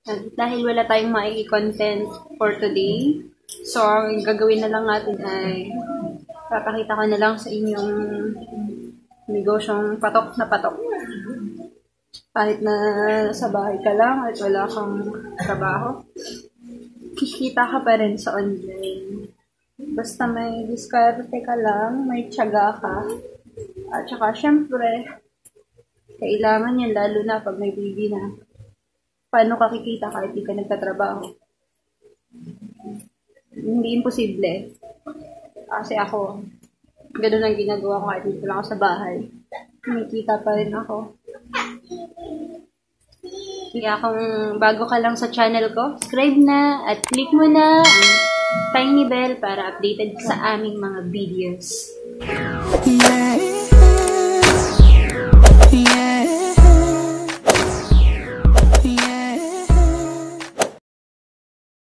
At dahil wala tayong mai-content for today, so ang gagawin na lang natin ay papakita ko na lang sa inyong negosyong patok na patok. Kahit na sa bahay ka lang at wala kang trabaho, kikita ka pa rin sa online. Basta may diskarte ka lang, may tiyaga ka. At saka syempre, kailangan yan lalo na pag may baby na. Paano ka kikita kahit di ka nagtatrabaho? Hindi imposible. Kasi ako, gano'n ang ginagawa ko kahit dito lang ako sa bahay. Kumikita pa rin ako. Kaya kung bago ka lang sa channel ko, subscribe na at click mo na ang tiny bell para updated sa aming mga videos.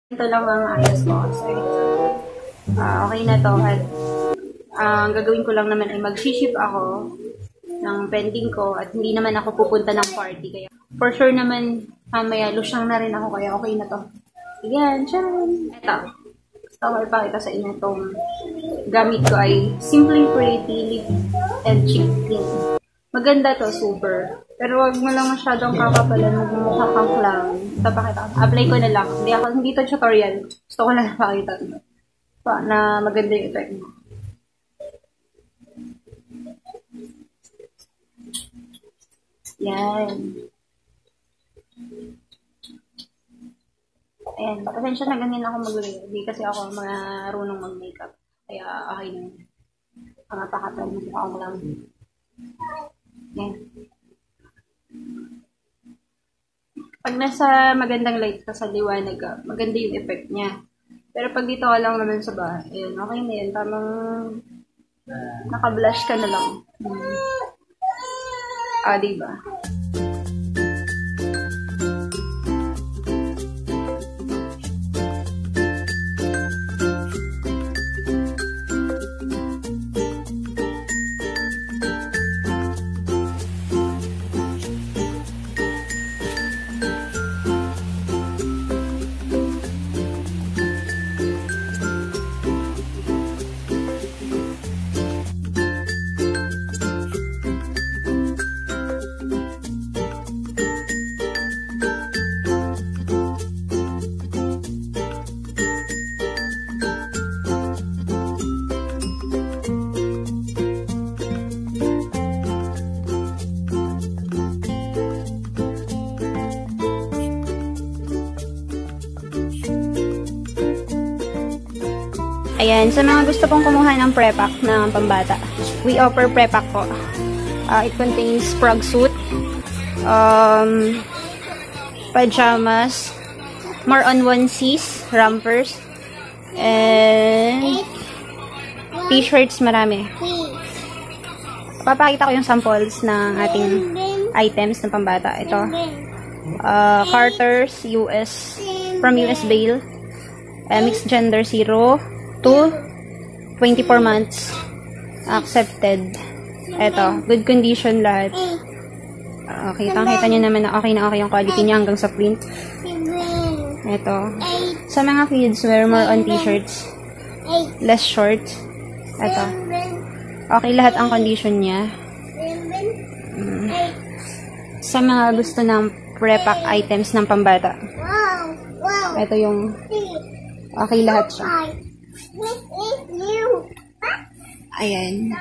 Ito lang ang ayos ko kasi okay na to at ang gagawin ko lang naman ay mag-ship ako ng pending ko at hindi naman ako pupunta ng party kaya for sure naman mamaya lusyang na rin ako kaya okay na to. Ayan, charan! Ito, gusto ko ipakita sa inyo itong gamit ko ay Simply Pretty Lip and Cheek Tint. Maganda to, super. Pero wag mo lang masyadong kakapalan, magmumukha kang clown. Ito, pakita ko. Apply ko na lang. Hindi to tutorial. Gusto ko lang pakita na maganda yung effect mo. Yan. Ayan. Pasensya na ganyan ako mag-layer. Hindi kasi ako marunong mag-makeup. Kaya okay na. Pangapakapal mo ako lang. Yan. Pag nasa magandang light ka sa liwanag ka, maganda yung effect niya. Pero pag dito ka lang naman sa bahay, ayan, okay na yan. Tamang naka-blush ka na lang. Diba? Ayan, sa mga gusto pong kumuha ng prepack ng pambata, we offer prepack po. It contains frog suit, pajamas, more on onesies, rompers, and t-shirts, marami. Papakita ko yung samples ng ating items ng pambata. Ito, Carter's from US Bale, mixed gender 0 to 24 months accepted. Eto, good condition lahat. Kitang-kita nyo naman na okay yung quality niya hanggang sa print. Eto. Sa mga kids, wear more on t-shirts. Less shorts. Eto. Okay lahat ang condition niya. Sa mga gusto ng prepack items ng pambata. Eto yung okay lahat siya. Ayan.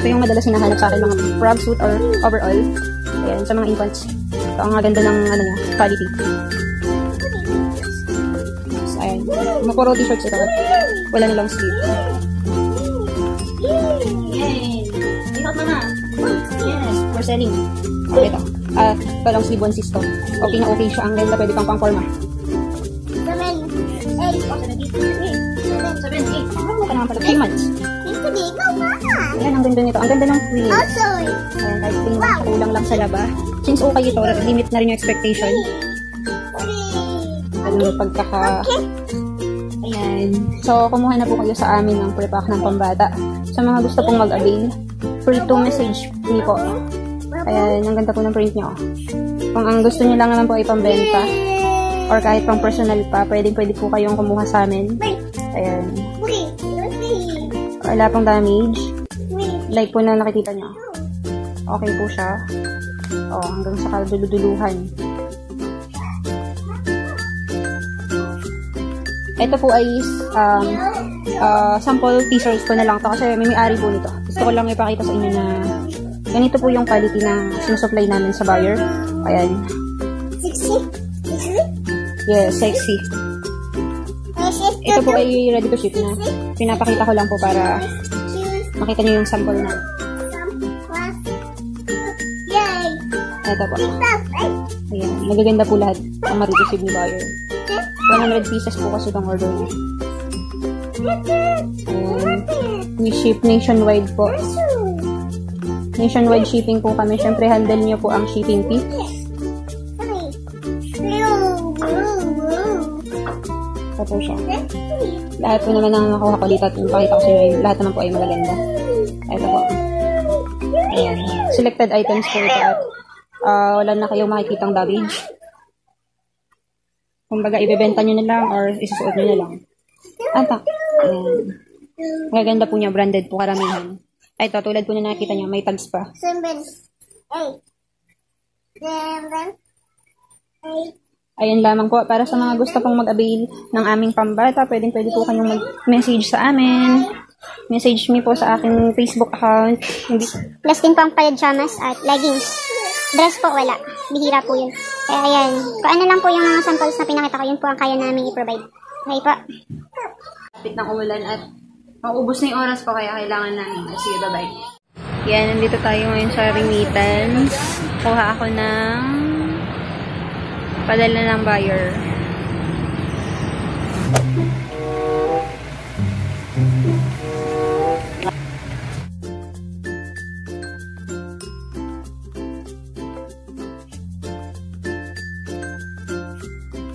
ito yung madalas hinahanap sa akin, mga frog suit or overall. Ayan, sa mga infants. Ito ang ganda ng ano niya, quality. So, ayan. Mapuro t-shirts ito. Wala na long sleeve. Yay! Ikot mama! Yes, for selling. Okay, ito. Ito long sleeve one sis to. Okay na okay siya. Ang ganda, pwede pang pang-forma. 7, 8. Ano ka naman pala? 3 months. Ayan, ang ganda nito. Ang ganda ng free. Ayan, kahit kulang lang sa laba. Since okay ito, limit na rin yung expectation. Ano, pagkaka... Ayan. So, kumuha na po kayo sa amin ng pre-pack ng pambata. Sa mga gusto pong mag-avail, free to message me po. Ayan, ang ganda po ng print nyo. Kung ang gusto nyo lang naman po ay pambenta, or kahit pang personal pa, pwede po kayong kumuha sa amin. Ayan. Wala pong damage. Like po na nakikita nyo. Okay po siya. O, hanggang sa kaduluduluhan. Ito po ay sample t-shirts ko na lang to kasi may-ari po nito. Gusto ko lang ipakita sa inyo na ganito po yung quality na sinusupply namin sa buyer. Ayan. Sexy? Yes, sexy. Ito po ay ready to ship na. Pinapakita ko lang po para makita nyo yung sample na. Ito po. Ayan. Magaganda po lahat ang ma-receive ni buyer. 100 pieces po kasi itong order niya. Ayan. We ship nationwide po. Nationwide shipping po kami. Siyempre, handle nyo po ang shipping fee. Ito po siya. Lahat po naman ang nakuha ko dito at pakita ko sa inyo. Lahat naman po ay magaganda. Ito po. Ayan. Selected items po ito at wala na kayong makikitang damage. Kumbaga, ibebenta nyo na lang or isusuot nyo na lang. Ata. Ayan. Magaganda po niya. Branded po karamihan. Ito, tulad po na nakita nyo. May tags pa. 7, 8. 7, 8. Ayan lamang po. Para sa mga gusto pong mag-avail ng aming pambata, pwede po kayong mag-message sa amin. Message me po sa aking Facebook account. Plus din po ang pajamas at leggings. Dress po wala. Bihira po yun. Kaya ayan. Kung ano lang po yung mga samples na pinakita ko, yun po ang kaya namin i-provide. Okay po. Kapit ng umulan at maubos na yung oras po kaya kailangan namin. Sige, bye-bye. Yan, nandito tayo ngayon sa remittance. Kuha ako ng padala ng buyer.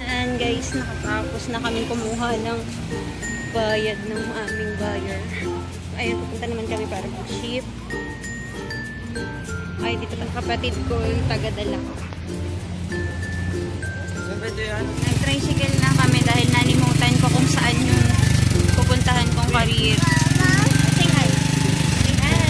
And guys, nakatapos na kami kumuha ng bayad ng aming buyer. Ayun, pupunta naman kami para mag-ship. Ay, dito ang kapatid ko yung taga-dala ko. Nag-tricycle na kami dahil nalimutan ko kung saan yung pupuntahan kong career. Say hi. Say hi.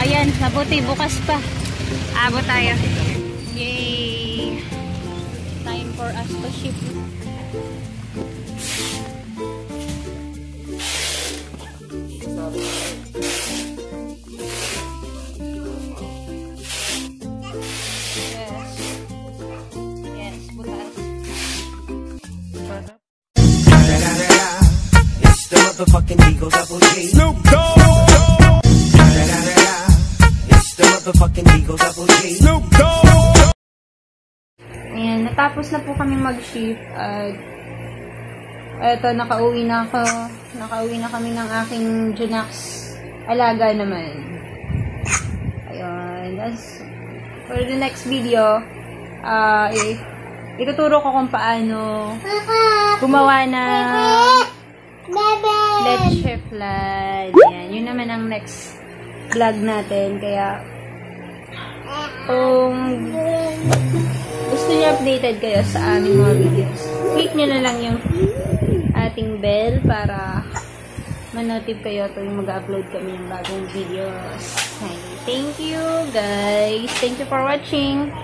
Ayan, mabuti bukas pa. Abot tayo. Yay! Time for us to ship. Motherfucking Eagle Double G. Snoop Dogg. It's the motherfucking Eagle Double G. Snoop Dogg. Ayan, natapos na po kami mag-ship at eto, nakauwi na ako. Nakauwi na kami ng aking Junax alaga naman. Ayun, that's for the next video. Ituturo ko kung paano gumawa ng leche flan. Yan. Yun naman ang next vlog natin. Kaya, kung gusto niyo updated kayo sa aming mga videos, click nyo na lang yung ating bell para ma-notify kayo tuwing mag-upload kami ng bagong videos. Okay. Thank you, guys. Thank you for watching.